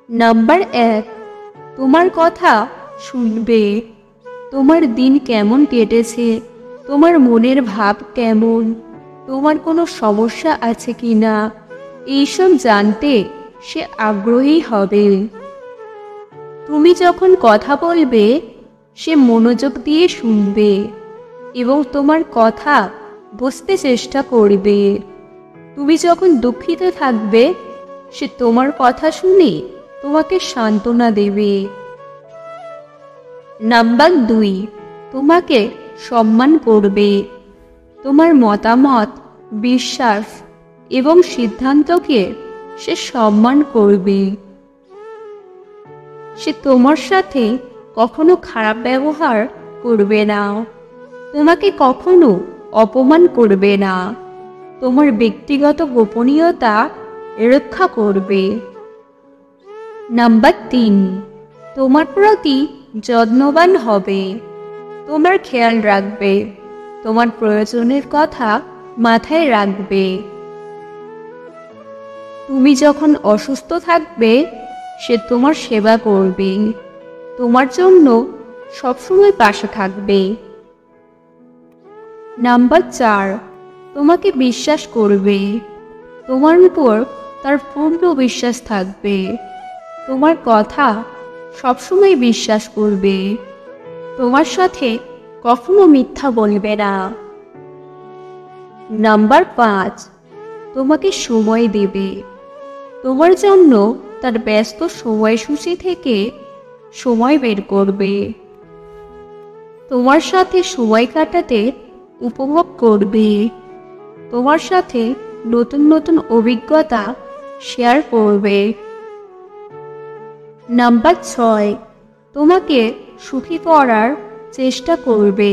Number 1, তোমার কথা শুনবে। তোমার দিন কেমন কেটেছে, তোমার মনের ভাব কেমন, তোমার কোনো সমস্যা আছে কিনা এইসব জানতে সে আগ্রহী হবে। তুমি যখন কথা বলবে সে মনোযোগ দিয়ে শুনবে এবং তোমার কথা বুঝতে চেষ্টা করবে। তুমি যখন দুঃখিত থাকবে সে তোমার কথা শুনে তোমাকে সান্ত্বনা দেবে। নাম্বার 2, তোমাকে সম্মান করবে। তোমার মতামত, বিশ্বাস এবং সিদ্ধান্তকে সে সম্মান করবে। সে তোমার সাথে কখনো খারাপ ব্যবহার করবে না, তোমাকে কখনো অপমান করবে না, তোমার ব্যক্তিগত গোপনীয়তা রক্ষা করবে। নাম্বার 3, তোমার প্রতি যত্নবান হবে। তোমার খেয়াল রাখবে, তোমার প্রয়োজনের কথা মাথায় রাখবে। তুমি যখন অসুস্থ থাকবে সে তোমার সেবা করবে, তোমার জন্য সবসময় পাশে থাকবে। নাম্বার 4, তোমাকে বিশ্বাস করবে। তোমার উপর তার পূর্ণ বিশ্বাস থাকবে, তোমার কথা সবসময় বিশ্বাস করবে, তোমার সাথে কখনো মিথ্যা বলবে না। নাম্বার 5, তোমাকে সময় দেবে। তোমার জন্য তার ব্যস্ত সময়সূচি থেকে সময় বের করবে, তোমার সাথে সময় কাটাতে উপভোগ করবে, তোমার সাথে নতুন নতুন অভিজ্ঞতা শেয়ার করবে। নাম্বার 6, তোমাকে সুখী করার চেষ্টা করবে।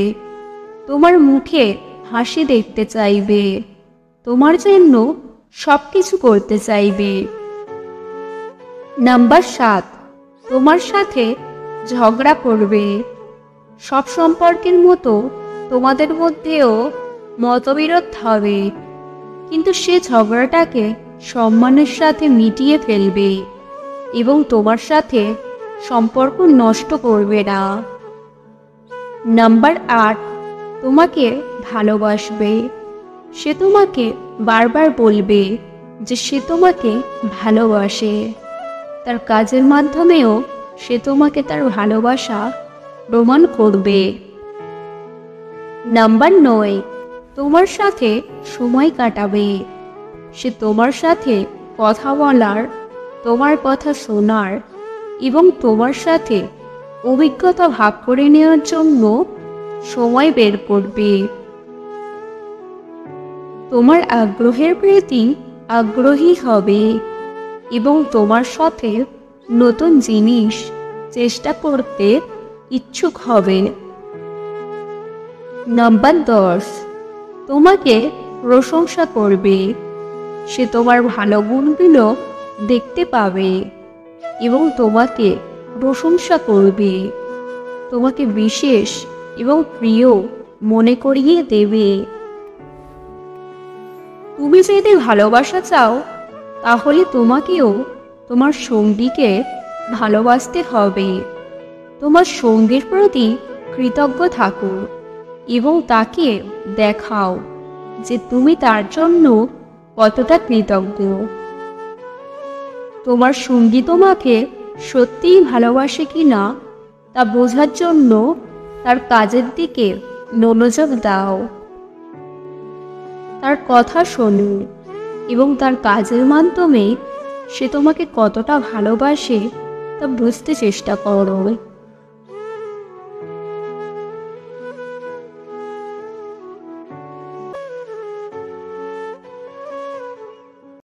তোমার মুখে হাসি দেখতে চাইবে, তোমার জন্য সবকিছু করতে চাইবে। নাম্বার 7, তোমার সাথে ঝগড়া করবে। সব সম্পর্কের মতো তোমাদের মধ্যেও মতবিরোধ হবে, কিন্তু সে ঝগড়াটাকে সম্মানের সাথে মিটিয়ে ফেলবে এবং তোমার সাথে সম্পর্ক নষ্ট করবে না। নাম্বার 8, তোমাকে ভালোবাসবে। সে তোমাকে বারবার বলবে যে সে তোমাকে ভালোবাসে। তার কাজের মাধ্যমেও সে তোমাকে তার ভালোবাসা প্রমাণ করবে। নাম্বার 9, তোমার সাথে সময় কাটাবে। সে তোমার সাথে কথা বলার, তোমার কথা শোনার এবং তোমার সাথে অভিজ্ঞতা ভাগ করে নেওয়ার জন্য সময় বের করবে। তোমার আগ্রহের প্রতি আগ্রহী হবে এবং তোমার সাথে নতুন জিনিস চেষ্টা করতে ইচ্ছুক হবে। নাম্বার 10, তোমাকে প্রশংসা করবে। সে তোমার ভালো গুণগুলো দেখতে পাবে এবং তোমাকে প্রশংসা করবে, তোমাকে বিশেষ এবং প্রিয় মনে করিয়ে দেবে। তুমি যদি ভালোবাসা চাও তাহলে তোমাকেও তোমার সঙ্গীকে ভালোবাসতে হবে। তোমার সঙ্গীর প্রতি কৃতজ্ঞ থাকো এবং তাকে দেখাও যে তুমি তার জন্য কতটা কৃতজ্ঞ। তোমার সঙ্গী তোমাকে সত্যিই ভালোবাসে কিনা তা বোঝার জন্য তার কাজের দিকে মনোযোগ দাও, তার কথা শোনো এবং তার কাজের মাধ্যমে সে তোমাকে কতটা ভালোবাসে তা বুঝতে চেষ্টা করো।